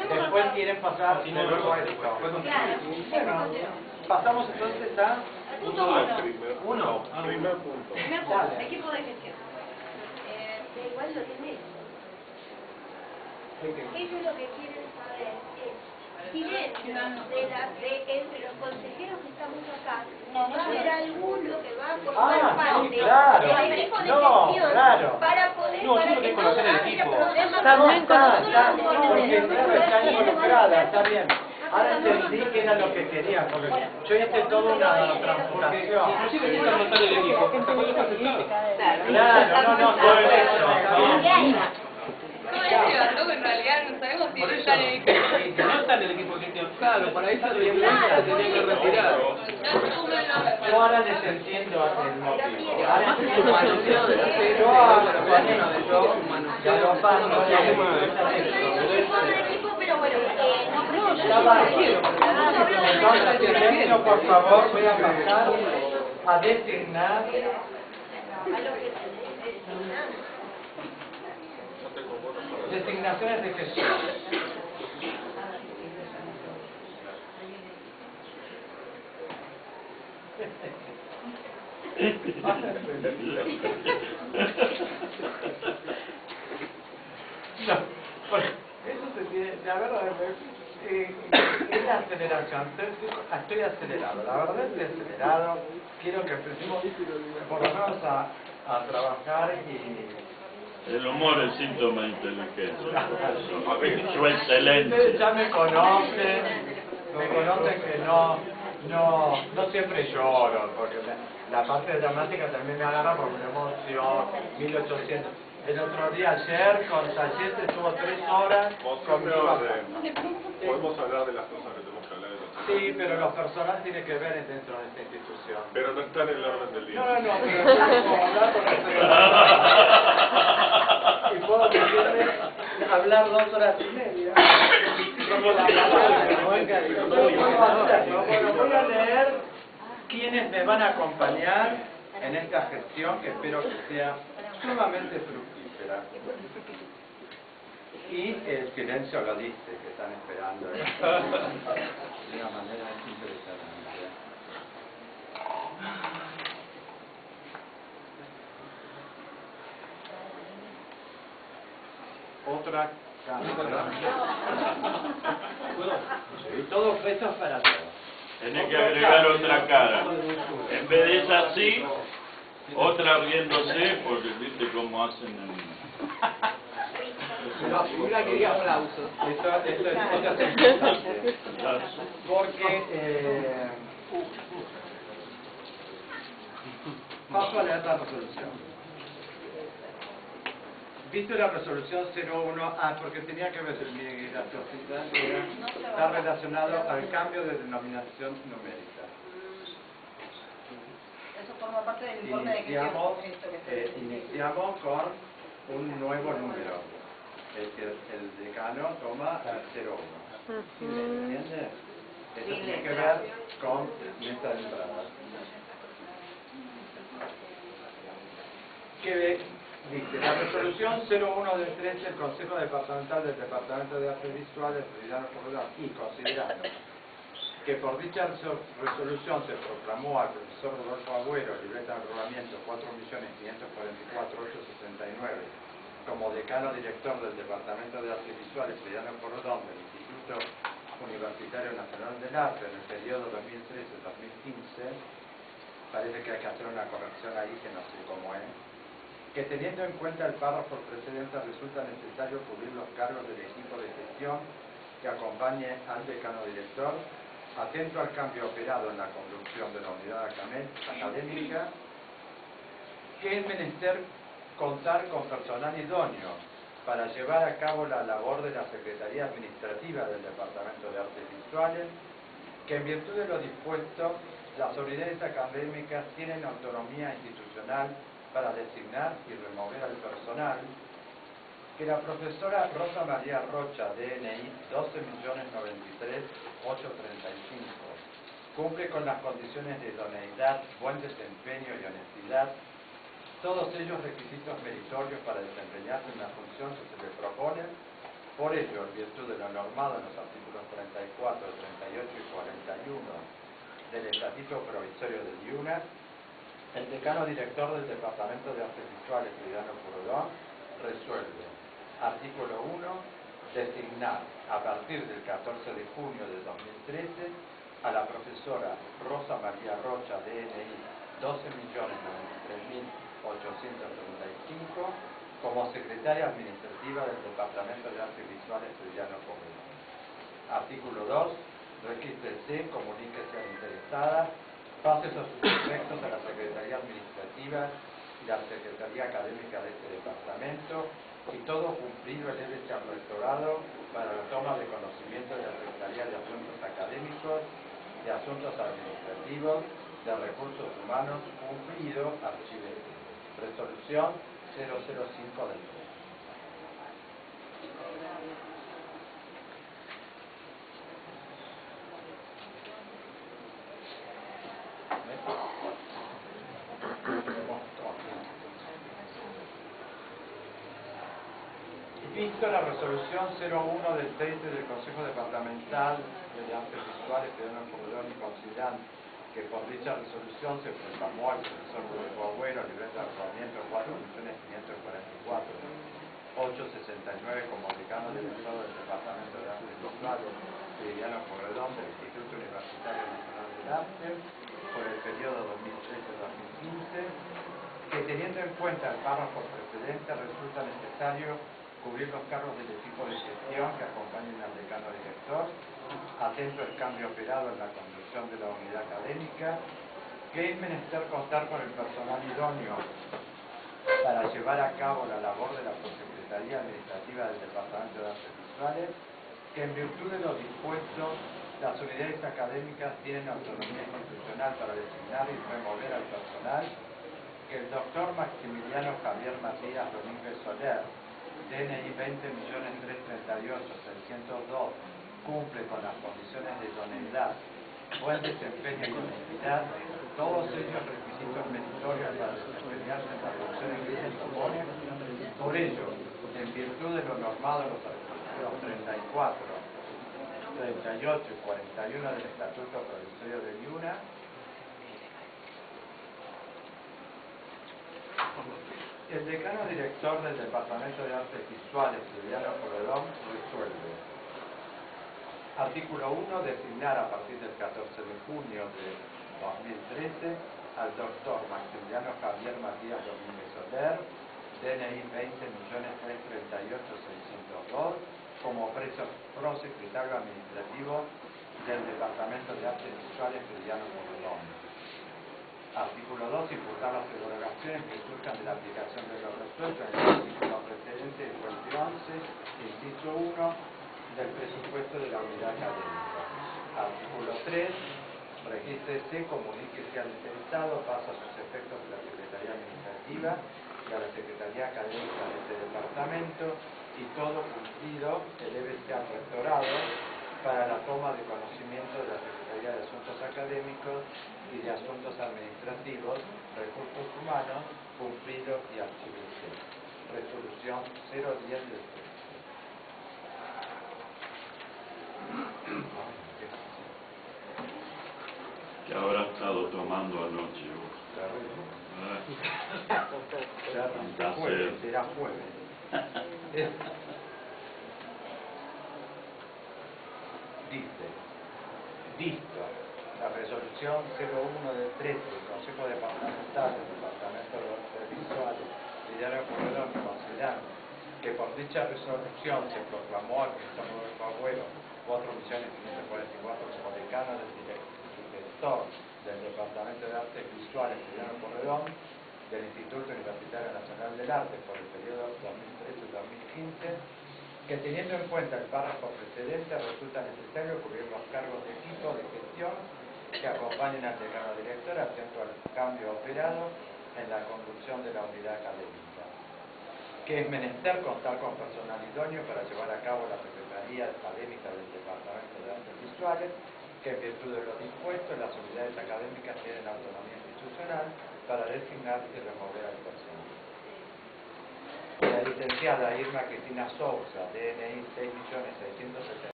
Después quieren pasar de nuevo a esto. Bueno, pasamos entonces a... Punto uno. Primer punto. Primer punto, equipo de gestión. Igual lo tenés. Ellos lo que quieren saber es si dentro entre los consejeros que estamos acá, va a haber alguno que va a formar parte del equipo de gestión para poder para que no haya problemas. También porque está involucrada, está bien. Ahora entendí que era lo que quería, porque yo hice toda una transformación. Inclusive está notando el equipo. Esta cosa está aceptada. Claro, no, todo eso. ¿Cómo decía? Luego en realidad no sabemos si Por está eso, en el equipo. si no está en el equipo de gestión, claro, para esa reunión se tenía que retirar. No sumen los... Yo ahora les entiendo el motivo. Ahora Su manoseado de la cero, ya lo paso, Pero bueno, entonces, por favor, voy a pasar a designar designaciones de gestión. No, bueno, eso se tiene, la verdad, es la aceleración, estoy acelerado, la verdad estoy acelerado, quiero que empecemos por lo menos a trabajar y... El humor es síntoma de inteligencia. Su excelencia. Ustedes ya me conocen que no siempre lloro, porque la parte dramática también me agarra por una emoción, 1800. El otro día, ayer, con Sayete estuvo 3 horas con mi papá. Podemos hablar de las cosas que tenemos que hablar de los... Sí, pero lo personal tiene que ver dentro de esta institución. Pero no está en el orden del día. No, pero yo puedo hablar porque estoy... Y puedo decirle hablar 2 horas y media. Bueno, voy a leer quiénes me van a acompañar en esta gestión que espero que sea sumamente fructífera. Y el silencio lo dice, que están esperando de una manera impresionante. Otra cámara. Sí, todo fecho para todos. Tenés que agregar otra cara. En vez de esa así, otra riéndose, porque viste cómo hacen en... La figura quería aplausos. Esto es otra circunstancia. Porque paso a leer la resolución. ¿Viste la resolución 01? Porque tenía que ver mi graciosidad, está relacionado al cambio de denominación numérica. Eso forma parte del informe de gestión. Iniciamos con un nuevo número. El decano toma el 01. ¿Entiendes? Eso tiene que ver con mesa de entrada. Dice, la resolución 01 del 13 del Consejo Departamental del Departamento de Artes Visuales de Villano Corredor y considerando que por dicha resolución se proclamó al profesor Rodolfo Agüero, libreta de enrolamiento 4.544.869, como decano director del Departamento de Artes Visuales de Villano Corredor del Instituto Universitario Nacional del Arte en el periodo 2013-2015, parece que hay que hacer una corrección ahí que no sé cómo es, que teniendo en cuenta el párrafo precedente resulta necesario cubrir los cargos del equipo de gestión que acompañe al decano director, atento al cambio operado en la conducción de la unidad académica, que es menester contar con personal idóneo para llevar a cabo la labor de la Secretaría Administrativa del Departamento de Artes Visuales, que en virtud de lo dispuesto, las unidades académicas tienen autonomía institucional para designar y remover al personal, que la profesora Rosa María Rocha, DNI 12.093.835, cumple con las condiciones de idoneidad, buen desempeño y honestidad, todos ellos requisitos meritorios para desempeñarse en la función que se le propone, Por ello, en virtud de lo normado en los artículos 34, 38 y 41 del Estatuto Provisorio del IUNA, el decano director del Departamento de Artes Visuales, Frediano Purodón, resuelve: artículo 1, designar a partir del 14 de junio de 2013 a la profesora Rosa María Rocha, DNI 12.093.835, como secretaria administrativa del Departamento de Artes Visuales Frediano Purodón. Artículo 2, regístrese, comuníquese a la interesada, pase sus efectos a la Secretaría Administrativa y la Secretaría Académica de este departamento, y todo cumplido elévese al rectorado para la toma de conocimiento de la Secretaría de Asuntos Académicos, de Asuntos Administrativos, de Recursos Humanos, cumplido, archivete. Resolución 005 del 3. Visto la resolución 01 del 30 del Consejo Departamental de Artes Visuales Frediano Purodón, y considerando que por dicha resolución se proclamó al profesor Rodolfo Agüero, libreta de arrendamiento 4.549.869 como decano director del Departamento de Artes Visuales Frediano Purodón del Instituto Universitario Nacional del Arte por el periodo 2013-2015, que teniendo en cuenta el párrafo precedente resulta necesario cubrir los cargos del equipo de gestión que acompañen al decano director, atento al cambio operado en la conducción de la unidad académica, que es menester contar con el personal idóneo para llevar a cabo la labor de la Prosecretaría Administrativa del Departamento de Artes Visuales, que en virtud de lo dispuesto, las unidades académicas tienen autonomía institucional para designar y remover al personal, que el doctor Maximiliano Javier Matías Domínguez Soler, DNI 20.338.602, cumple con las condiciones de idoneidad, buen desempeño y honestidad, todos ellos requisitos meritorios para desempeñarse en las funciones que se proponen. Por ello, en virtud de lo normado en los artículos 34, 38 y 41 del Estatuto Provisorio del IUNA, el decano director del Departamento de Artes Visuales, Frediano Purodón, resuelve: artículo 1, designar a partir del 14 de junio de 2013 al doctor Maximiliano Javier Matías Domínguez Soler, DNI 20.338.602, como prosecretario administrativo del Departamento de Artes Visuales Frediano Purodón. Artículo 2, imputar las derogaciones que surjan de la aplicación de lo resuelto en el artículo precedente del puente 11, inciso 1, del presupuesto de la unidad académica. Artículo 3, regístrese, comuníquese al interesado, pasa sus efectos de la Secretaría Administrativa y a la Secretaría Académica de este departamento, y todo cumplido elévese al rectorado para la toma de conocimiento de la Secretaría de Asuntos Académicos y de Asuntos Administrativos, Recursos Humanos, cumplido y archivado. Resolución 010 del 3. Que habrá estado tomando anoche vos. Ya arrancó jueves, será jueves. Dice: visto la resolución 01 del 13 del Consejo Departamental del Departamento de Artes Visuales Frediano Purodón, considerando que por dicha resolución se proclamó al profesor Rodolfo Agüero 4.544 como decano del director del Departamento de Artes Visuales Frediano Purodón del Instituto Universitario Nacional del Arte por el periodo 2013-2015, que teniendo en cuenta el párrafo precedente resulta necesario cubrir los cargos de equipo de gestión que acompañen al decano director atento al cambio operado en la conducción de la unidad académica, que es menester contar con personal idóneo para llevar a cabo la Secretaría Académica del Departamento de Artes Visuales, que en virtud de lo dispuesto las unidades académicas tienen autonomía institucional para designar y remover al personal. licenciada Irma Cristina Sousa, DNI 6.670.000.